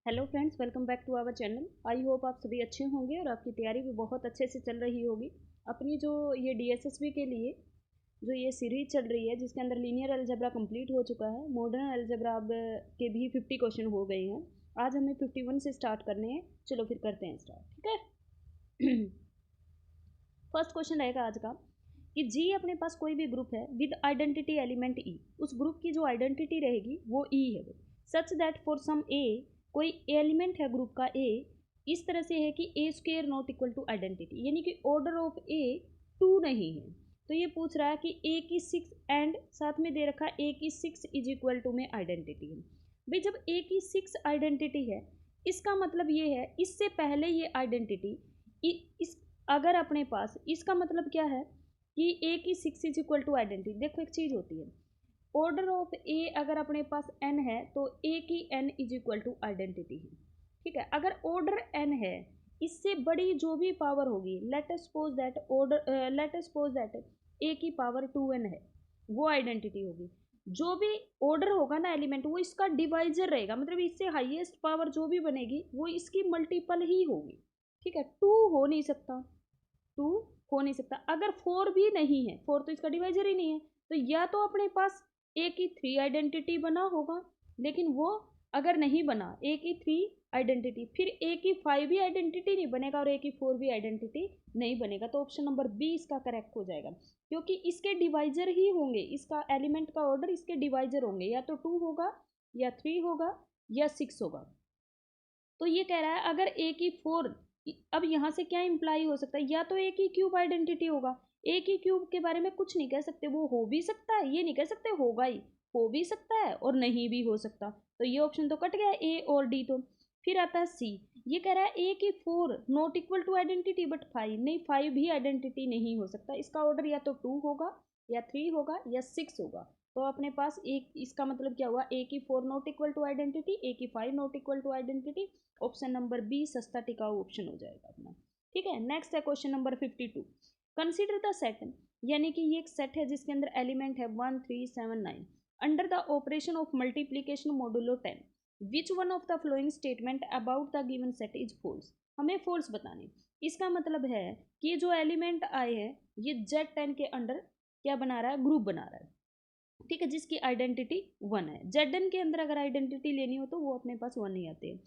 Hello friends, welcome back to our channel. I hope आप सभी अच्छे होंगे और आपकी तैयारी भी बहुत अच्छे से चल रही होगी। अपनी जो ये डीएसएसबी के लिए जो ये सीरीज चल रही है जिसके अंदर लीनियर अलजेब्रा कंप्लीट हो चुका है, मॉडर्न अलजेब्रा अब के भी 50 क्वेश्चन हो गए हैं। आज हमें 51 से स्टार्ट करने हैं। चलो फिर करते हैं स्टार्ट, ठीक है। फर्स्ट क्वेश्चन रहेगा आज का कि जी अपने पास कोई भी ग्रुप है विद आइडेंटिटी एलिमेंट ई, उस ग्रुप की जो आइडेंटिटी रहेगी वो ई है। सच दैट फॉर सम ए, कोई एलिमेंट है ग्रुप का ए, इस तरह से है कि A square not equal to identity, यानी कि ऑर्डर ऑफ ए 2 नहीं है। तो ये पूछ रहा है कि ए की 6 एंड साथ में दे रखा ए की 6 इज इक्वल टू में आइडेंटिटी है। भाई जब ए की 6 आइडेंटिटी है, इसका मतलब ये है इससे पहले ये आइडेंटिटी इस, अगर अपने पास इसका मतलब क्या है कि ए की 6 इज इक्वल टू आइडेंटिटी। देखो एक चीज़ होती है, ऑर्डर ऑफ ए अगर अपने पास एन है तो ए की N is equal to identity है, ठीक है। अगर ऑर्डर एन है, इससे बड़ी जो भी पावर होगी, लेट अस सपोज दैट ए की पावर 2n है, वो आइडेंटिटी होगी। जो भी ऑर्डर होगा ना एलिमेंट, वो इसका डिवाइजर रहेगा, मतलब इससे हाईएस्ट पावर जो भी बनेगी वो इसकी मल्टीपल ही होगी, ठीक है। 2 हो नहीं सकता, 2 हो नहीं सकता। अगर 4 भी नहीं है, 4 तो इसका डिवाइजर ही नहीं है, तो या तो अपने पास ए की 3 आइडेंटिटी बना होगा, लेकिन वो अगर नहीं बना ए की 3 आइडेंटिटी, फिर ए की 5 भी आइडेंटिटी नहीं बनेगा और ए की 4 भी आइडेंटिटी नहीं बनेगा, तो ऑप्शन नंबर बी इसका करेक्ट हो जाएगा, क्योंकि इसके डिवाइजर ही होंगे, इसका एलिमेंट का ऑर्डर इसके डिवाइजर होंगे, या तो 2 होगा या 3 होगा या 6 होगा। तो ये कह रहा है अगर ए की 4, अब यहाँ से क्या इम्प्लाई हो सकता है, या तो ए की क्यूब आइडेंटिटी होगा। ए की क्यूब के बारे में कुछ नहीं कह सकते, वो हो भी सकता है, ये नहीं कह सकते होगा ही, हो भी सकता है और नहीं भी हो सकता। तो ये ऑप्शन तो कट गया, ए और डी तो। फिर आता है सी, ये कह रहा है ए की 4 not equal to identity but 5, नहीं 5 भी आइडेंटिटी नहीं हो सकता, इसका ऑर्डर या तो 2 होगा या 3 होगा या 6 होगा। तो अपने पास एक, इसका मतलब क्या हुआ, ए की 4 not equal to identity, A की 5 not equal to identity. Option number B सस्ता टिकाऊ ऑप्शन हो जाएगा अपना, ठीक है। नेक्स्ट है question number 52। Consider the set, यानी कि ये एक सेट है जिसके अंदर एलिमेंट है 1 3 7 9 under the operation of multiplication modulo 10, which one of the following statement about the given set is false. हमें फॉल्स बताने। इसका मतलब है कि जो एलिमेंट आए हैं ये Z10 के अंडर क्या बना रहा है, ग्रुप बना रहा है, ठीक है, जिसकी आइडेंटिटी 1 है। जेडन के अंदर अगर आइडेंटिटी लेनी हो तो वो अपने पास 1 ही आते हैं।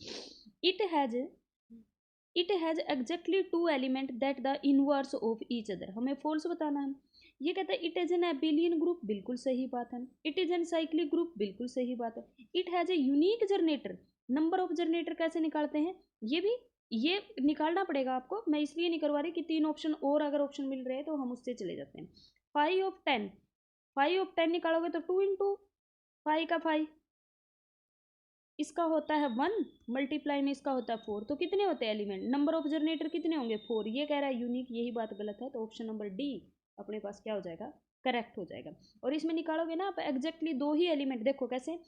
It has exactly 2 element that the inverse of each other, हमें फॉल्स बताना है। ये कहता है it is an abelian group, बिल्कुल सही बात है। It is an cyclic group, बिल्कुल सही बात है। It has a unique generator, number of generator कैसे निकालते हैं, ये निकालना पड़ेगा आपको, मैं इसलिए नहीं करवा रही कि 3 ऑप्शन और अगर ऑप्शन मिल रहे हैं तो हम उससे चले जाते हैं। 5 ऑफ 10 निकालोगे तो 2 इंटू 5 का 5, इसका होता है 1, मल्टीप्लाई में इसका होता है 4, तो कितने होते हैं एलिमेंट, नंबर ऑफ जनरेटर कितने होंगे 4। ये कह रहा है यूनिक, यही बात गलत है, तो ऑप्शन नंबर डी अपने पास क्या हो जाएगा, करेक्ट हो जाएगा। और इसमें निकालोगे ना आप एग्जैक्टली 2 ही एलिमेंट, देखो कैसे,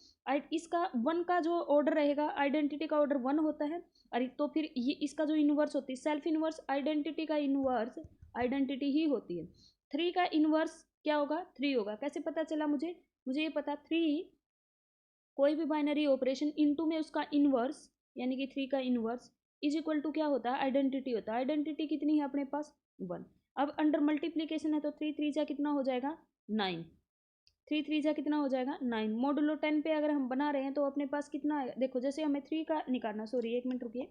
इसका 1 का जो ऑर्डर रहेगा, आइडेंटिटी का ऑर्डर 1 होता है, अरे तो फिर ये इसका जो इनवर्स होती है, सेल्फ इनवर्स आइडेंटिटी का इनवर्स आइडेंटिटी ही होती है। 3 का इनवर्स क्या होगा, 3 होगा। कैसे पता चला मुझे ये पता, 3 कोई भी बाइनरी ऑपरेशन इनटू में उसका इनवर्स, यानी कि 3 का इनवर्स इज इक्वल टू क्या होता है, आइडेंटिटी होता है। आइडेंटिटी कितनी है अपने पास, 1। अब अंडर मल्टीप्लीकेशन है तो 3 3 जा कितना हो जाएगा 9, 3 3 जा कितना हो जाएगा 9। मॉडुलो 10 पे अगर हम बना रहे हैं तो अपने पास कितना आएगा, देखो जैसे हमें 3 का निकालना, सॉरी 1 मिनट रुकिए,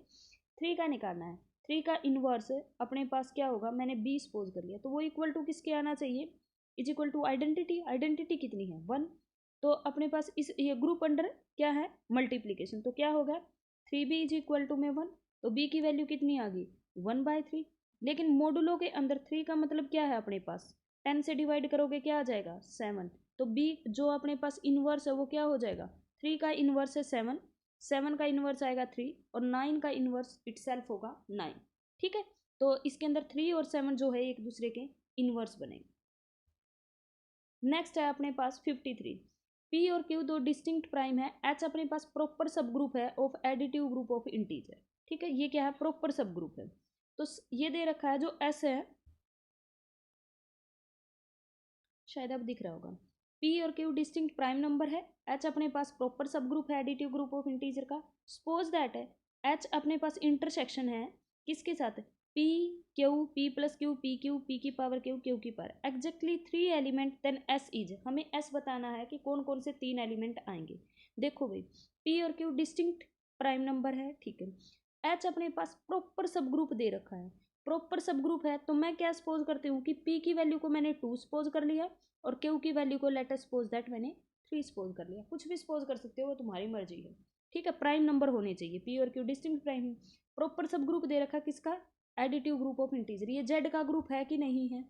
3 का निकालना है, 3 का इनवर्स अपने पास क्या होगा, मैंने 20 पोज कर लिया, तो वो इक्वल टू किसके आना चाहिए, is equal to identity. Identity कितनी है 1, तो अपने पास इस ये ग्रुप अंडर क्या है, मल्टीप्लीकेशन, तो क्या होगा 3b इज इक्वल टू में 1, तो b की वैल्यू कितनी आ गई 1/3। लेकिन मॉडुलो के अंदर 3 का मतलब क्या है, अपने पास 10 से डिवाइड करोगे क्या आ जाएगा 7, तो b जो अपने पास इनवर्स है वो क्या हो जाएगा, 3 का इनवर्स है 7, 7 का इनवर्स आएगा 3 और 9 का इनवर्स इटसेल्फ होगा 9, ठीक है। तो इसके अंदर 3 और 7 जो है एक दूसरे के इनवर्स बनेंगे। नेक्स्ट है अपने पास 53, पी और क्यू दो डिस्टिंक्ट प्राइम है, एच अपने पास प्रॉपर सब ग्रुप है of additive group of integer, ठीक है। ये क्या है, प्रॉपर सब ग्रुप है। तो ये दे रखा है जो एस है, शायद अब दिख रहा होगा, पी और क्यू डिस्टिंक्ट प्राइम नंबर है, एच अपने पास proper subgroup additive group of integer का। सपोज दैट है एच अपने पास इंटरसेक्शन है किसके साथ, P Q, P plus Q, P की पावर क्यू, क्यू की power exactly 3 element, then S is, हमें एस बताना है कि कौन कौन से 3 एलिमेंट आएंगे। देखो भाई पी और क्यू डिस्टिंक्ट प्राइम नंबर है, ठीक है। एच अपने पास प्रॉपर सब ग्रुप दे रखा है, प्रॉपर सब ग्रुप है, तो मैं क्या सपोज करती हूँ कि पी की वैल्यू को मैंने 2 सपोज कर लिया और क्यू की वैल्यू को लेट अस सपोज दैट मैंने 3 सपोज कर लिया। कुछ भी सपोज कर सकते हो, वो तुम्हारी मर्जी है, ठीक है। प्राइम नंबर होने चाहिए, पी और क्यू डिस्टिंक्ट प्राइम। प्रॉपर सब ग्रुप दे रखा किसका, एडिटिव ग्रुप ऑफ इंटीजर। ये जेड का ग्रुप है कि नहीं है,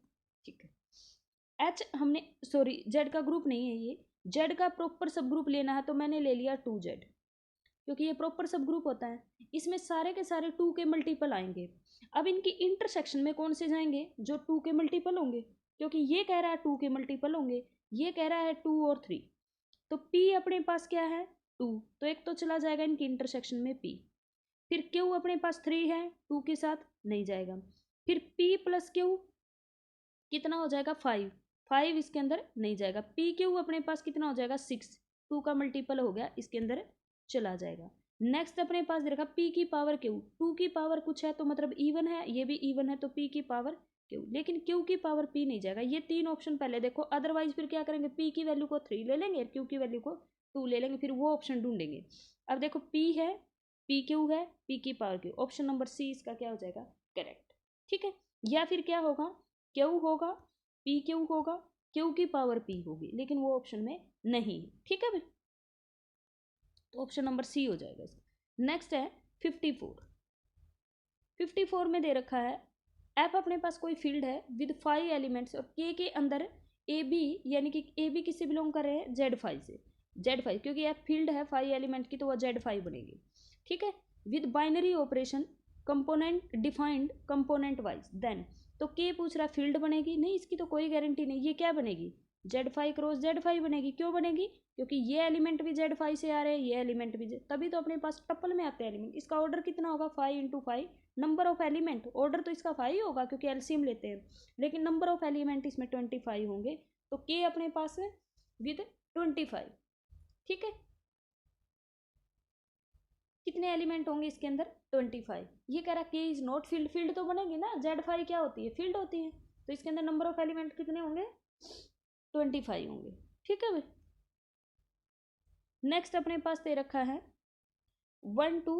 ठीक है। एच हमने सॉरी जेड का ग्रुप नहीं है, ये जेड का प्रॉपर सब ग्रुप लेना है तो मैंने ले लिया 2Z, क्योंकि ये प्रॉपर सब ग्रुप होता है। इसमें सारे के सारे 2 के मल्टीपल आएंगे। अब इनकी इंटरसेक्शन में कौन से जाएंगे, जो 2 के मल्टीपल होंगे, क्योंकि ये कह रहा है 2 के मल्टीपल होंगे, ये कह रहा है 2 और 3, तो P अपने पास क्या है 2, तो एक तो चला जाएगा इनकी इंटरसेक्शन में P। फिर Q अपने पास 3 है, 2 के साथ नहीं जाएगा। फिर P प्लस Q कितना हो जाएगा 5, 5 इसके अंदर नहीं जाएगा। पी क्यू अपने पास कितना हो जाएगा 6, 2 का मल्टीपल हो गया, इसके अंदर चला जाएगा। नेक्स्ट अपने पास दे रखा पी की पावर क्यू, 2 की पावर कुछ है तो मतलब इवन है, ये भी इवन है तो पी की पावर क्यू, लेकिन क्यू की पावर पी नहीं जाएगा। ये 3 ऑप्शन पहले देखो, अदरवाइज फिर क्या करेंगे, पी की वैल्यू को 3 ले लेंगे, क्यू की वैल्यू को 2 ले लेंगे, फिर वो ऑप्शन ढूंढेंगे। अब देखो पी है, पी क्यू है, पी की power Q, option number C इसका क्या हो जाएगा करेक्ट, ठीक है। या फिर क्या होगा, क्यू होगा, पी क्यू होगा, क्यू की पावर पी होगी, लेकिन वो ऑप्शन में नहीं, ठीक है भाई, तो ऑप्शन नंबर सी हो जाएगा इसका। नेक्स्ट है 54, 54 में दे रखा है एफ अपने पास कोई फील्ड है विद 5 एलिमेंट्स और के अंदर ए बी, यानी कि ए बी किससे बिलोंग कर रहे हैं, Z5 से, Z5 क्योंकि एफ फील्ड है 5 एलिमेंट की तो वह Z5 बनेगी, ठीक है। With binary operation component defined component wise, then तो के पूछ रहा फील्ड बनेगी, नहीं इसकी तो कोई गारंटी नहीं, ये क्या बनेगी Z5 क्रॉस Z5 बनेगी। क्यों बनेगी, क्योंकि ये एलिमेंट भी Z5 से आ रहे हैं, ये एलिमेंट भी तभी तो अपने पास टप्पल में आते हैं एलिमेंट। इसका ऑर्डर कितना होगा 5 into 5, number of element, order तो इसका 5 होगा क्योंकि एलसीएम लेते हैं, लेकिन नंबर ऑफ एलिमेंट इसमें 25 होंगे, तो के अपने पास है विद 25, ठीक है। कितने एलिमेंट होंगे इसके अंदर 25। ये कह रहा के इज नॉट फील्ड, फील्ड तो बनेगी ना, Z5 क्या होती है फील्ड होती है, तो इसके अंदर नंबर ऑफ एलिमेंट कितने होंगे 25 होंगे, ठीक है भाई। नेक्स्ट अपने पास दे रखा है 1 2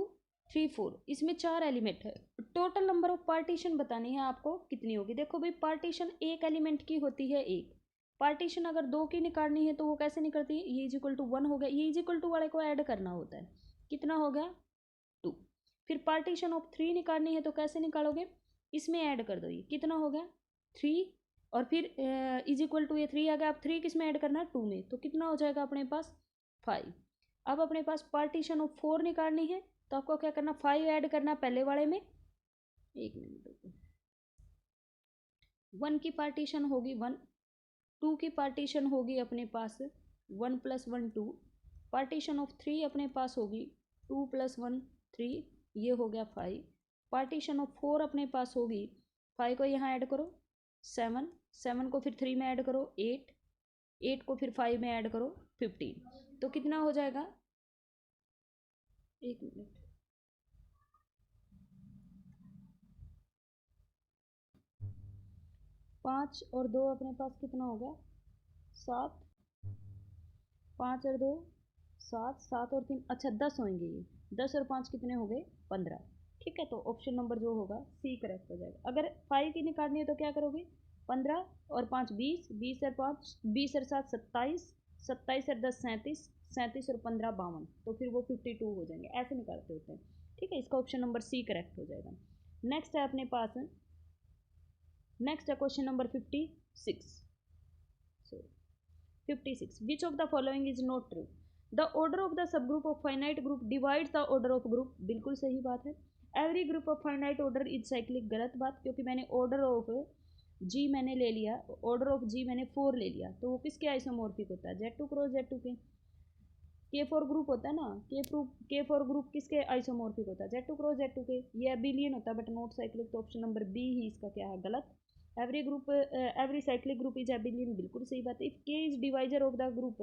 3 4, इसमें 4 एलिमेंट है। टोटल नंबर ऑफ पार्टीशन बतानी है आपको कितनी होगी। देखो भाई पार्टीशन एक एलिमेंट की होती है एक, पार्टीशन अगर 2 की निकालनी है तो वो कैसे निकलती है, ये इज इक्वल टू 1 हो गया, ये इज इक्वल टू वाले को ऐड करना होता है, कितना हो गया 2। फिर पार्टीशन ऑफ 3 निकालनी है तो कैसे निकालोगे, इसमें ऐड कर दो, ये कितना हो गया 3, और फिर इज इक्वल टू ये 3 आ गया, अब 3 किस में ऐड करना है 2 में, तो कितना हो जाएगा अपने पास 5। अब अपने पास पार्टीशन ऑफ 4 निकालनी है तो आपको क्या करना 5 ऐड करना पहले वाले में, एक मिनट, 1 की पार्टीशन होगी 1, 2 की पार्टीशन होगी अपने पास 1 प्लस 1 2, पार्टीशन ऑफ 3 अपने पास होगी 2 प्लस 1 3, ये हो गया 5। पार्टीशन ऑफ 4 अपने पास होगी, 5 को यहाँ ऐड करो 7, 7 को फिर 3 में ऐड करो 8, 8 को फिर 5 में ऐड करो 15, तो कितना हो जाएगा, एक मिनट, 5 और 2 अपने पास कितना हो गया 7, 5 और 2 7, 7 और 3 अच्छा 10 होंगे, ये 10 और 5 कितने हो गए 15, ठीक है। तो ऑप्शन नंबर जो होगा सी करेक्ट हो जाएगा। अगर 5 की निकालनी है तो क्या करोगे 15 और 5 20, 20 और 5 20 और 7 27, 27 और 10 37, 37 और 15 52, तो फिर वो 52 हो जाएंगे, ऐसे निकालते होते हैं, ठीक है। इसका ऑप्शन नंबर सी करेक्ट हो जाएगा। नेक्स्ट है अपने पास, नेक्स्ट है question number 56, 56, which of the following is not true, the order of the sub group of finite group divides the order of group, बिल्कुल सही बात है। Every group of finite order is cyclic, गलत बात, क्योंकि मैंने order of जी मैंने ले लिया, ऑर्डर ऑफ जी मैंने 4 ले लिया, तो वो किसके आइसोमॉर्फिक होता है Z2 क्रॉस Z2 के 4 ग्रुप होता है ना, के 4 ग्रुप किसके आइसोमॉर्फिक होता है Z2 क्रॉस Z2 के, ये अबिलियन होता है बट नॉट साइक्लिक, तो ऑप्शन नंबर बी ही इसका क्या है गलत। Every cyclic group is abelian, बिल्कुल सही बात है। If K is divisor of the group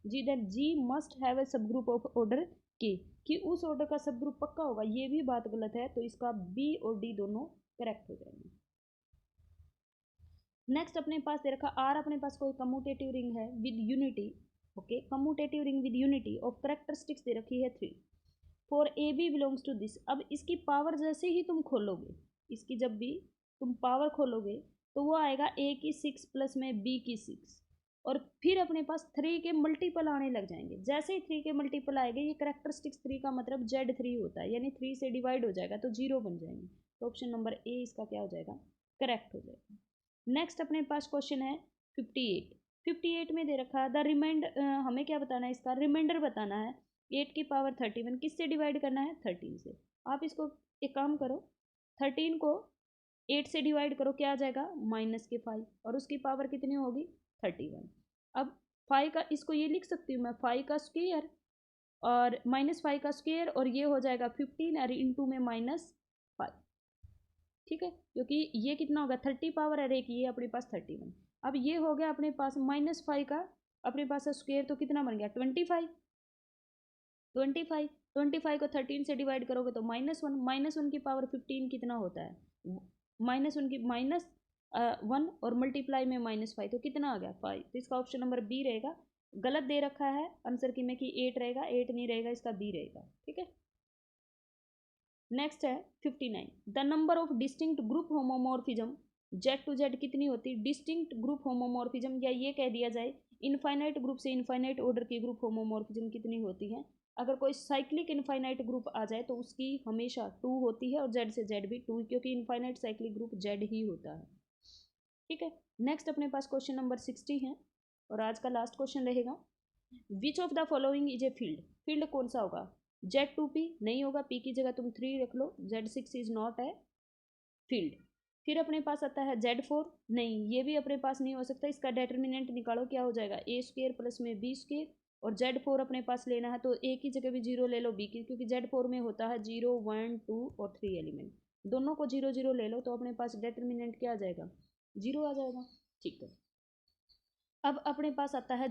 G then G must have a subgroup of order के, कि उस ऑर्डर का सब ग्रुप पक्का होगा, ये भी बात गलत है, तो इसका बी और डी दोनों करेक्ट हो जाएंगे। नेक्स्ट अपने पास दे रखा आर, अपने पास कोई कम्यूटेटिव रिंग है with unity, okay, commutative ring with unity of characteristics दे रखी है 3 for A B belongs to this. अब इसकी पावर जैसे ही तुम खोलोगे, इसकी जब भी तुम पावर खोलोगे तो वो आएगा ए की 6 प्लस में बी की 6, और फिर अपने पास 3 के मल्टीपल आने लग जाएंगे। जैसे ही 3 के मल्टीपल आएंगे, ये करेक्टरिस्टिक्स 3 का मतलब Z3 होता है, यानी 3 से डिवाइड हो जाएगा तो 0 बन जाएंगे, तो ऑप्शन नंबर ए इसका क्या हो जाएगा, करेक्ट हो जाएगा। नेक्स्ट अपने पास क्वेश्चन है 58 में दे रखा है द रिमाइंडर, हमें क्या बताना है, इसका रिमाइंडर बताना है। 8 की पावर 31 किससे डिवाइड करना है, 13 से। आप इसको एक काम करो, 13 को 8 से डिवाइड करो, क्या आ जाएगा, माइनस के 5, और उसकी पावर कितनी होगी, 31। अब 5 का, इसको ये लिख सकती हूँ मैं 5 का स्क्वायर और -5 का स्क्वायर, और ये हो जाएगा 15 और इंटू में -5, ठीक है, क्योंकि ये कितना होगा 30 पावर है एक, ये अपने पास 31। अब ये हो गया अपने पास -5 का अपने पास स्क्वायर, तो कितना बन गया 25। 25 को 13 से डिवाइड करोगे तो -1 की पावर 15 कितना होता है, -1 की -1 और मल्टीप्लाई में -5, तो कितना आ गया 5, तो इसका ऑप्शन नंबर बी रहेगा। गलत दे रखा है आंसर की में कि 8 रहेगा, 8 नहीं रहेगा, इसका बी रहेगा, ठीक है। नेक्स्ट है 59 the number of distinct group homomorphism Z to Z कितनी होती है, डिस्टिंक्ट ग्रुप होमोमॉर्फिज्म, या ये कह दिया जाए इनफाइनाइट ग्रुप से इनफाइनाइट ऑर्डर की ग्रुप होमोमॉर्फिज्म कितनी होती है। अगर कोई साइक्लिक इनफाइनाइट ग्रुप आ जाए तो उसकी हमेशा 2 होती है, और जेड से जेड भी 2, क्योंकि इनफाइनाइट साइक्लिक ग्रुप जेड ही होता है, ठीक है। नेक्स्ट अपने पास क्वेश्चन नंबर 60 है, और आज का लास्ट क्वेश्चन रहेगा which of the following is a field, field कौन सा होगा, Z2P नहीं होगा, P की जगह तुम 3 रख लो, Z6 इज नॉट है फील्ड। फिर अपने पास आता है Z4, नहीं ये भी अपने पास नहीं हो सकता, इसका डेटर्मिनेंट निकालो, क्या हो जाएगा A² प्लस में B², और Z4 अपने पास लेना है तो A की जगह भी 0 ले लो, B की, क्योंकि Z4 में होता है 0 1 2 और 3 एलिमेंट, दोनों को 0 0 ले लो, तो अपने पास डेटर्मिनेंट क्या आ जाएगा, 0 आ जाएगा, ठीक है। अब अपने पास आता है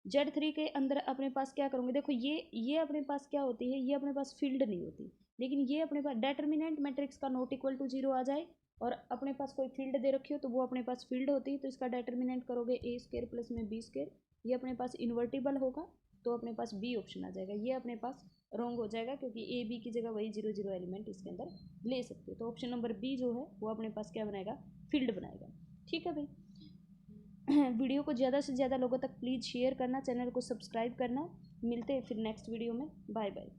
Z3 के अंदर अपने पास क्या करूँगे, देखो ये अपने पास क्या होती है, ये अपने पास फील्ड नहीं होती, लेकिन ये अपने पास डेटर्मिनेंट मैट्रिक्स का नॉट इक्वल टू 0 आ जाए और अपने पास कोई फील्ड दे रखी हो तो वो अपने पास फील्ड होती है, तो इसका डेटर्मिनेंट करोगे A² प्लस में B², ये अपने पास इन्वर्टिबल होगा, तो अपने पास बी ऑप्शन आ जाएगा। ये अपने पास रॉन्ग हो जाएगा, क्योंकि ए बी की जगह वही 0 0 एलिमेंट इसके अंदर ले सकते हो, तो ऑप्शन नंबर बी जो है वो अपने पास क्या बनाएगा, फील्ड बनाएगा, ठीक है भाई। वीडियो को ज़्यादा से ज़्यादा लोगों तक प्लीज़ शेयर करना, चैनल को सब्सक्राइब करना। मिलते हैं फिर नेक्स्ट वीडियो में, बाय बाय।